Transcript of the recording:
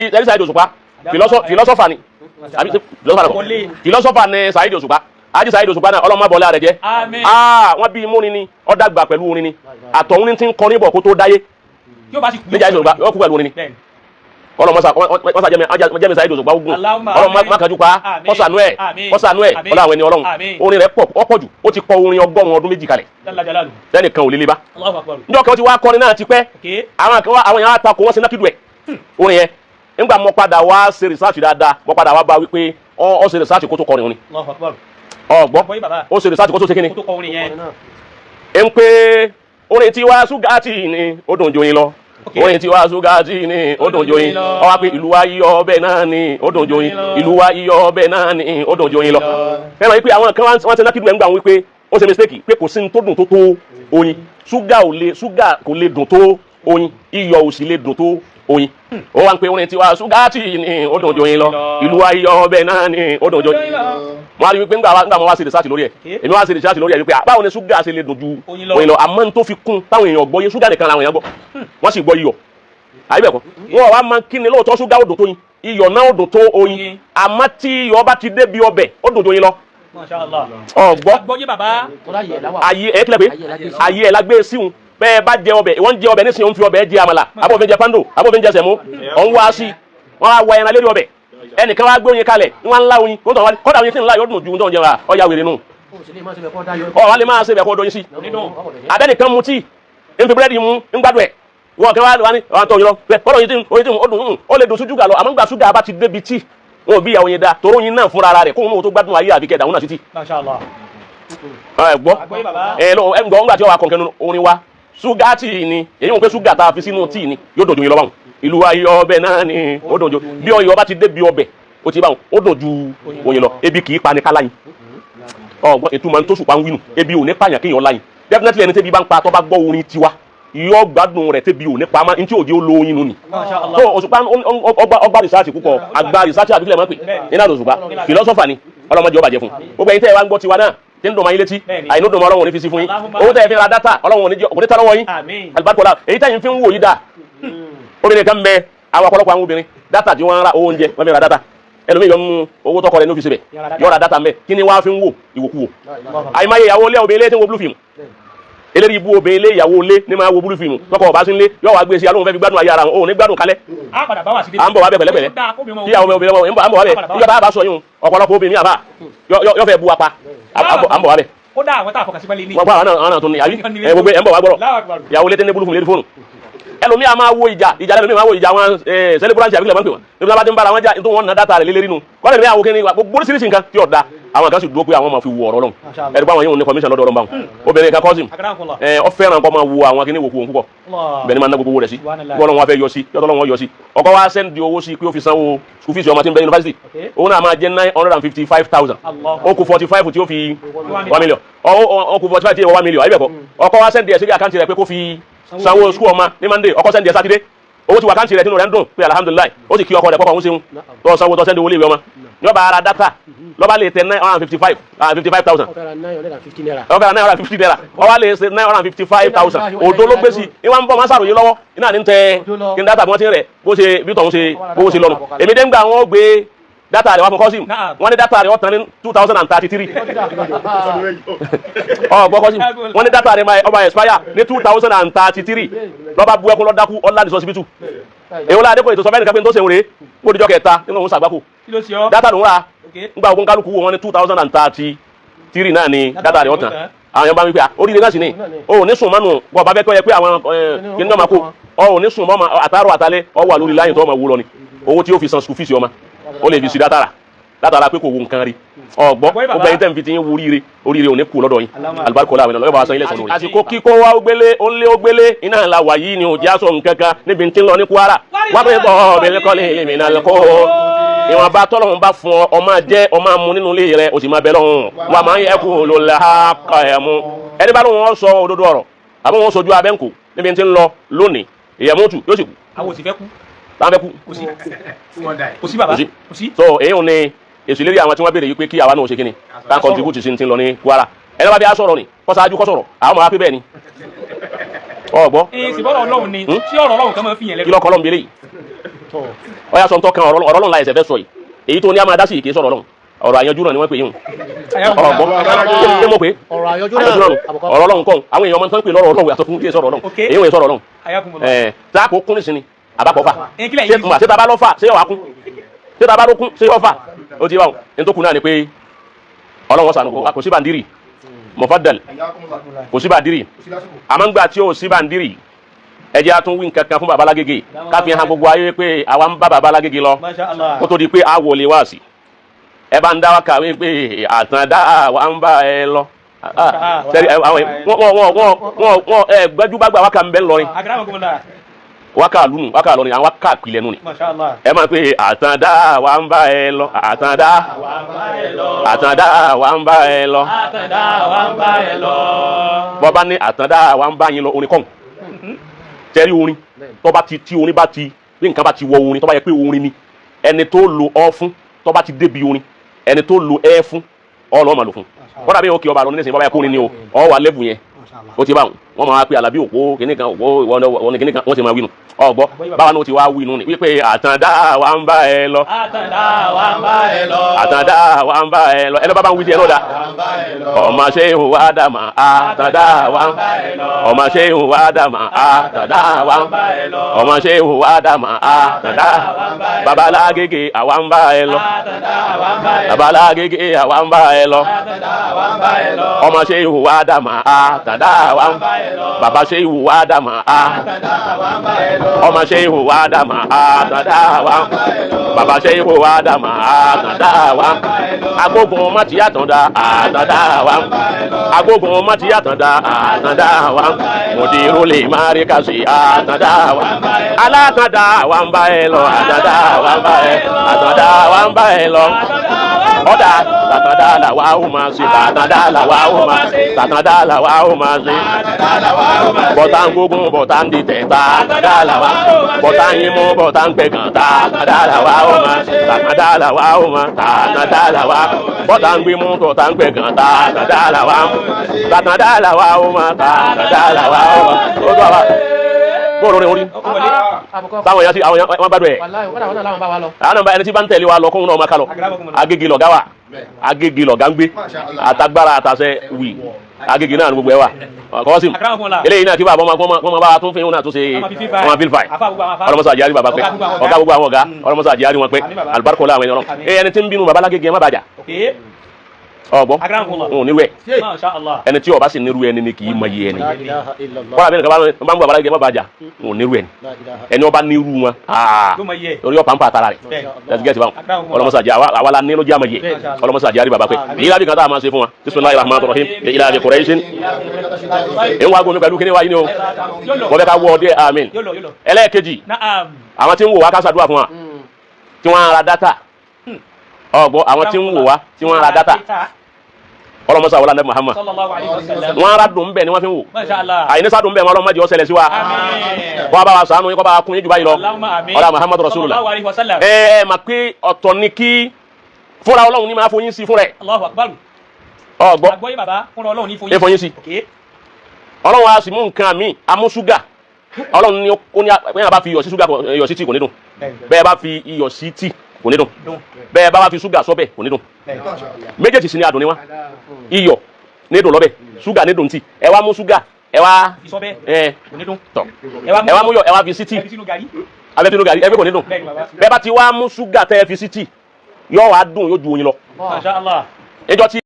ẹni Saheed Òṣùpá philosopher ni àbí philosopher ni Saheed Òṣùpá Haji Saheed Òṣùpá náà ọlọ́mọ bọ̀lẹ́ rẹ̀ jẹ́ wọ́n bí imú ni ó dàgbà pẹ̀lú orin ni àtọ̀hún ní ti ń kọrin bọ̀ kó tó dáyé níjà Òṣùpá yóò kú pẹ̀lú orin ni ọlọ́mọsà jẹ́mi Saheed Òṣùpá ogun ọlọ́mọ kájú pa kọ́sànú ẹ̀ ọlọ́ àwọn ẹni ọlọ́run orin rẹ̀ pọ̀ jù ó ti kọ orin 100 ọdún méjì kalẹ̀ lẹ́nìkan ò lè bá níjọ́ kan ó ti wá kọrin náà ti pẹ́ àwọn èèyàn àtakò wọ́n ṣe nákìdù ẹ̀ orin yẹn nígbà mo padà wá ṣe research dáadáa mo padà wá bá wípé ó ṣe research kó tó kọrin orin ọgbọ́n ó ṣe research kó tó ṣe kíni ń pé orin Tiwa Sugati ni ó dùn joyin lọ orin Tiwa Sugati ni ó dùn joyin ó wá pé ìlú wa yíyọ ọbẹ̀ náà ni ó dùn joyin ìlú wa yíyọ ọbẹ̀ náà ni ó dùn joyin lọ fẹ́ràn wípé àwọn kan wọ́n ti nákìdù ẹ̀ ń gbà wípé ó ṣe mistake pé kò sí ní tó dùn tó oyin ṣúgà kò lè dùn tó oyin iyọ̀ ò sì lè dùn tó oyin ó wá ń pe orin Tiwa Sugati ni ó dùn joyin lọ ìlú wa yíyọ ọbẹ̀ náà ni ó dùn joyin mo á rí wípé ńgbà mo wá ṣe research lórí ẹ̀ èmi wá ṣe research lórí ẹ̀ wípé báwo ni ṣúgà ṣe lè dùn ju oyin lọ àmọ́ n tó fi kún táwọn èèyàn gbọ́ yé ṣúgà nìkan làwọn èèyàn gbọ́ wọ́n sì gbọ́ iyọ̀ àyíbẹ̀kọ́ wọ́n wá máa kí ni lóòótọ́ ṣúgà ó dùn tó yin iyọ̀ náà ó dùn tó oyin àmọ́ tí iyọ̀ bá ti débi ọbẹ̀ ó dùn joyin lọ ọgbọ́ ayé ẹ̀ kílẹ̀ pé ayé ẹ̀ lágbé síhun bẹ́ẹ̀ bá jẹ ọbẹ̀ wọ́n jẹ ọbẹ̀ nísìnyí wọ́n fi ọbẹ̀ jẹ àmàlà abófin jẹ pando abófin jẹ sẹ̀mó ọ̀n wá sí wọ́n á wọ ẹran lérí ọbẹ̀ ẹnìkan wá gbé oyin kalẹ̀ wọ́n ńlá oyin wọ́n tọ̀ wá kọ́dà oyin tí ń lá yóò dùn ju tó ń jẹ wa ọjà wèrè nù wọ́n lè máa ṣe bẹ̀ kọ́ doyin sí abẹ́nìkan mu tíì ń fi búrẹ́dì mu ń gbádùn ẹ̀ wọ́n kẹ́ wá ní àwọn tó yin lọ kọ́dà oyin tí ó dùn ó lè dùn sí ṣúgà lọ àmọ́ gbà ṣúgà bá ti débi tíì wọn ò bí ìyàwó yẹn da toró yin náà fúnra rẹ̀ kóhun náà tó gbádùn ayé àbíkẹ́ dàwọn náà sí tíì ẹgbọ́ ńgbà tí ó wà kọ̀ọ̀kẹ́ orin wa Sugati ni èyí wọn pé ṣúgà tá a fi sínú tíì ni yóò dùn ju yín lọ báwọn ìlú ayọ̀ ọbẹ̀ náà ni ó dùn ju bí ọyọ bá ti débi ọbẹ̀ ó ti báwọn ó dùn ju oyin lọ ebi kì í pa ní káláyìn ọgbọ́n ètùmọ̀ tó ṣùpá ń wínú ebi ò ní pààyàn kéèyàn láyìn definitely ẹni tẹ́bi bá ń pa tó bá gbọ́ orin Tiwa yóò gbádùn rẹ̀ tẹ́bi ò ní pa ní tí òjì ó lo oyin nù ni so Òṣùpá ọgbà research púpọ̀ àgbà research àbíkílẹ̀ máa ń pè nínú àdó Òṣùpá philosopher ni ọlọ́mọdé ọba jẹ fún gbogbo ẹ̀yin tẹ́ ẹ wá ń gbọ́ Tiwa náà tí ń dùn máa yín létí àìní dùn máa Ọlọ́run ní fi sí fún yín owó tẹ́ ẹ fi ra dátà Ọlọ́run ní tán lọ́wọ́ yín alibarikola èyí tẹ́yìn fi ń wò yí dáa obìnrin kan bẹ àwọn ọ̀pọ̀lọpọ̀ àwọn obìnrin dátà tí wọ́n ra owó oúnjẹ wọ́n fi ra dátà ẹlòmíì yọ mú owó tọkọ rẹ̀ ní ọ́fíìsì bẹ̀ yọ ra dátà mbẹ kí ni wọ́n fi ń wò ìwòkuwò àyìnmáyé ìyàwó ilé obìnrin ilé tí ń wo blue film eléyìí ibú obìnrin ilé ìyàwó ilé ní máa wo blue film tọkọ ọba sí ilé yọ wá gbé sí alóhùn fẹ́ fi gbádùn ayé ara wọn òun ní gbádùn kalẹ̀ à ń bọ̀ wá bẹ̀ pẹ̀lẹ́pẹ̀lẹ́ kí àwọn obìnrin wọn ń bọ̀ wá bẹ̀ níjọba àbá sọ yún ọ̀pọ̀lọpọ̀ obìnrin àbá yọ fẹ́ bu wa pa à ń bọ̀ wá bẹ̀ ó dá àwọn tá a fọkàn sí pẹ́lẹ́ ní. wọ́n pa àwọn náà tó ní àbí gbogbo ẹ̀ ń bọ̀ wá gbọ́rọ̀ ìyàwó létí ní búlùfù lérí fóònù ẹlòmí a máa wo ìjà lẹ́lòmí máa wo ìjà wọn celebrant àbíkílẹ̀ máa ń pè wọ́n níbi lábá tí ń bára wọn jà nítorí wọn ná dátà rẹ̀ lélẹ́rí nù kọ́lẹ̀ ní àwọn kìíní gbogbo oríṣiríṣi nǹkan tí ọ̀dà àwọn kan sì dúró pé àwọn máa fi wo ọ̀rọ̀ lọ́hùn ẹ̀rù bá wọn yóò ní commission lọ́dọ̀ ọ̀rọ̀ báwọn obìnrin kan kọ́sìm ọ fẹ́ràn kọ́ máa wo àwọn kìíní wòkú púpọ̀ bẹ́ẹ̀ ni máa ná gbogbo owó rẹ̀ sí bọ́ọ̀lù wọn fẹ́ yọ sí yọtọ̀ lọ́wọ́ yọ sí ọkọ wa sẹ́ndì owó sí pé ó fi sanwó school fees ọmọ tí ń bẹ yunifásitì òun náà máa jẹ́ 955,000 ó kù 45 tí ó fi 1 million ó kù 45 tí ó 1 million ayébẹ̀kọ́ ọkọ wa sẹ́ndì ẹ̀ sí àkáǹtì rẹ̀ pé kó fi sanwó school ọmọ ní Monday ọkọ sẹ́ndì ẹ̀ Saturday owó tí wà káǹtì rẹ̀ tínú rẹ̀ ń dùn pé alhamdulilayi ó sì kí ọkọ rẹ̀ pọ́pọ̀ ń ṣeun tó sanwó tó sẹ́ndì owó léèwé ọmọ ní ọba ara dátà lọ́ba lè tẹ 955,000 ọba 950 naira ọba lè ṣe 955,000 òdo ló gbé sí ìwà ń bọ̀ máa ṣàròyé lọ́wọ́ iná ní tẹ kí n dátà bí wọ́n ti rẹ̀ bó ṣe bí tọ̀hún ṣe bó ṣe lọ́nu èmi dé ń gbà wọ́n gbé dátà rẹ̀ wá fún kọ́sìm wọ́n ní dátà rẹ̀ ọ̀tàn ní 2033 ọ̀gbọ́ kọ́sìm wọ́n ní dátà rẹ̀ ọba expire ní 2033 lọ́ba bu ẹkún lọ́dákú ọ̀làdì sọ́sibítù èwo la adékòyè tó sọ fẹ́ẹ́ nìkan pé tó ṣe ń rèé kó dijọ́ kẹta nínú òun ṣàgbákò dátà lòún ra nígbà ogun kálukú wọn ní 2033 náà ni dátà rẹ̀ ọ̀tàn àwọn yẹn bá mi pé oríire náà sì ní o ò ní sùn mánu bọ́ ọba bẹ́ẹ̀ tó yẹ pé àwọn kí ní ọmọ kó o ò ní sùn mọ́ àtàrọ̀ àtàlẹ́ ọ wà lórí láyìn tó ọmọ wú lọ ni owó tí ó fi san school fees ọmọ ó lè fi sí látara pé kò wo nǹkan rí ọgbọ́ gbogbo ẹ̀yin tẹ́ ń fi ti yín wo oríire ò ní kú lọ́dọ̀ yín alibarika ọlá àwọn ènìyàn lọ́yọ̀ bá wa san ilé sọ̀rọ̀ rẹ̀. àsìkò kíkó wa ó lé ó gbélé iná ńlá wà yìí ni ò jẹ́ aṣọ nǹkan kan níbi tí ń lọ ní Kwara wá pé bọ́ ọ̀bẹ̀rẹ̀ kọ́lé èmi náà kó ìwọ̀n bá tọ́lọ́run bá fún ọ ọmọ jẹ́ ọmọ mu nínú ilé rẹ̀ o sì máa bẹ lọ́hùn wà máa ń yẹ kó ló la kọ́ ẹ̀ mú ẹni bá lóun sọ òdodo ọ̀rọ̀ àbí wọn sojú abẹ́ǹkò níbi tí ń lọ lónìí ìyàmótù yóò sì kú. àwọn ò sì fẹ́ kú. táwọn fẹ́ kú. kò sí bàbá kò sí. so èyí ò ní èsì lérí àwọn tí wọ́n béèrè yìí pé kí àwa náà ṣe kíni ká contribute sí ti ń lọ ní Kwara ẹni bá bí a sọ̀rọ̀ ni kọ́ sáájú kọ́ sọ̀rọ̀ àwọn ọmọ wa pé bẹ́ẹ̀ ni ọgbọ́. èsì bọ́lọ̀ Ọlọ́run ni tí ọ̀rọ̀ Ọlọ́run kan máa fi yẹn lẹ́nu. kí lọ́kọ́ Ọlọ́run bí eléyìí ọ̀yà sọ ntọ́ kan ọ̀rọ̀ Ọlọ́run láì ẹsẹ̀ fẹ́ sọ yìí èyí tó ní a máa dá sí ìké sọ̀rọ̀ Ọlọ́run ọ̀rọ̀ àyanjú náà ni wọ́n pè yín ọ̀gbọ́n ṣé mo pè ọ̀rọ̀ àyanjú náà ọ̀rọ̀ Ọlọ́run kọ́ àwọn èèyàn máa ń tán pè lọ́rọ̀ Ọlọ́run yàtọ̀ fún kí sọ̀rọ̀ Ọlọ́run èyí wọ́n sọ̀rọ̀ Ọlọ́run tá a kò kún nísìnyí àbákọ́fà ṣé tá a bá lọ́fà ṣé yọ̀ wá kún ṣé tá a bá ló kún ṣé yọ̀ fà ó ti wá o ní tó kù náà ni pé Ọlọ́run sànù kò sí bàndírì mọ̀fádàl kò sí bàndírì àmọ́ ń gbà tí ó sí bàndírì ẹ jẹ́ àtún wí nǹkan kan fún baba Lágége ká fi hàn gbogbo ayé pé àwa ń bá baba Lágége lọ kó tó di pé a wọlé wá sí ẹ bá ń dá wa kàwé pé àtàndá wa ń bá ẹ lọ sẹ́rí wọ́n gbẹ́júgbàgbà wákà ń bẹ́ ńlọrin wákà lùnù wákà lọrin àwọn wákà pilẹ̀ nù ni ẹ máa pé àtàndá wa ń bá ẹ lọ àtàndá wa ń bá ẹ lọ bọ́ba ní àtàndá wa ń bá yín lọ orin kọ́hún tẹ́rí orin tó bá ti tí orin bá ti bí nǹkan bá ti wọ orin tó bá yẹ pé orin ni ẹni tó lo ọ fún tó bá ti débi orin ẹni tó lo ẹ fún ọ lọ́ọ́ máa lò fún wọ́n dàbí òkè ọba àlọ́ nísìnyí bá yẹ kó orin ni o ọ wà lẹ́bù yẹn ó ti bá wọn máa pe Àlàbí òpó kìnnìkan òpó ìwọ kìnnìkan wọ́n ti máa wí nù ọgbọ́ báwa náà ti wá wí nù ni wípé àtàndá wa ń bá ẹ lọ àtàndá wa ń bá ẹ lọ ẹni bá bá ń wí tiẹ̀ náà dá ọmọ ṣe ń wá dàmà àtàndá wa ọmọ ṣe ń wá dàmà àtàndá wa ọmọ ṣe ń wá dàmà àtàndá baba Lágége àwa ń bá ẹ lọ baba Lágége àwa ń bá ẹ lọ ọmọ ṣe ń wá dàmà àtàndá wa baba ṣe ń wá dàmà àtàndá ọmọ ṣe ihò wá dàmà àtàndá wa bàbá ṣe ihò wá dàmà àtàndá wa agbógun ọmọ tí àtàndá àtàndá wa agbógun ọmọ tí àtàndá àtàndá wa mùdírù lè má rí kàṣí àtàndá wa alátàndá wa ń bá ẹ lọ àtàndá wa ń bá ẹ àtàndá wa ń bá ẹ lọ ọ̀dà tàtàndá làwa ó máa ṣe tàtàndá làwa ó máa ṣe tàtàndá làwa ó máa ṣe bọ̀tà ń gbógun bọ̀tà ń dìtẹ̀ tàtàndá làwa bọ̀tà ń yín mú bọ̀tà ń pẹ̀gàn tàtàndá làwa ó máa tàtàndá làwa ó máa tàtàndá làwa bọ̀tà ń gbé mú bọ̀tà ń pẹ̀gàn tàtàndá làwa tàtàndá làwa ó máa tàtàndá làwa ó máa ó tó àwa bóòrò rẹ̀ orí táwọn èèyàn sí àwọn èèyàn gbádùn ẹ̀ àwọn ọmọ ẹni tí bá ń tẹ̀lé wa lọ kóhun náà máa ká lọ Agége lọ̀gá wà Agége lọ̀gá ń gbé àtagbára àtàṣẹ wì Agége náà ní gbogbo ẹ wà kọ́ sí eléyìí náà kí bàbá ọmọ bá tún fi hùn náà tó ṣe ọmọ bílfàì ọlọmọsá àjíyárí bàbá pẹ́ ọ̀gá gbogbo àwọn ọ̀gá ọlọmọsá àjíyárí wọn pẹ́ alibarikola àwọn ènìyàn ẹni tí ń bínú bàbá Lágége ẹ má bàjá ọgbọ òun níwẹ ẹni tí ó bá sì nírú ẹni ni kì í mọ iye ẹni wọn àbí nǹkan bá ń bọ Àbálágé má bàjá òun nírú ẹni ẹni ó bá nírú wọn orí ọ̀pá ń pa àtàrà rẹ̀ láti gẹ́tì báwọn ọlọmọsàjà àwa la ní ló jẹ́ àmọ̀ yẹ ọlọmọsàjà rí bàbá pé èyí lábì kan tá a máa ṣe fún wa bismillahir rahmanir rahim ila abi Qurayshin ń wá gómi pẹ̀lú kíní wáyé ni o wọ́n fẹ́ ká wọ́ ọdẹ àmín ẹlẹ́ẹ̀kejì àwọn tí ń wò wá ká ṣàdúrà fún wa tí wọ́n ra dátà ọgbọ àwọn tí ń wò wá tí wọ́n ra dátà ọlọmọsá wọlé anabi Muhammad wọn ara dùn bẹ́ẹ̀ ni wọ́n fi ń wò àyìnísá dùn bẹ́ẹ̀ wọn ọlọmọdé ọsẹlẹ sí wa kọ́ bá wa sànù yín kọ́ bá wa kún yín jù báyìí lọ ọlá Muhammadu Rasulullah mà pé ọ̀tọ̀ ni kí fúnra Ọlọ́run ní máa fọyín sí fúnra ẹ̀ ọgbọ ẹ fọyín sí Ọlọ́run a sì mú nǹkan mi amú ṣúgà Ọlọ́run ní ó ní bẹ́ẹ̀ bá fi iyọ̀ sí ṣúgà iyọ̀ sí tíì kò ní dùn bẹ́ẹ̀ bá fi iyọ̀ sí tíì kò ní dùn bẹ́ẹ̀ bá wá fi ṣúgà sọ́bẹ̀ kò ní dùn méjèèjì sí ni adùn ni wá iyọ̀ ní dùn lọ́bẹ̀ ṣúgà ní dùn tí ẹ wá mú ṣúgà ẹ wá tọ̀ ẹ wá mú yọ̀ ẹ wá fi sí tíì abẹ́tínú gàrí ẹgbẹ́ kò ní dùn bẹ́ẹ̀ bá ti wá mú ṣúgà tẹ́ ẹ fi sí tíì yọ̀ wá dùn yóò ju oyin lọ ìjọ tí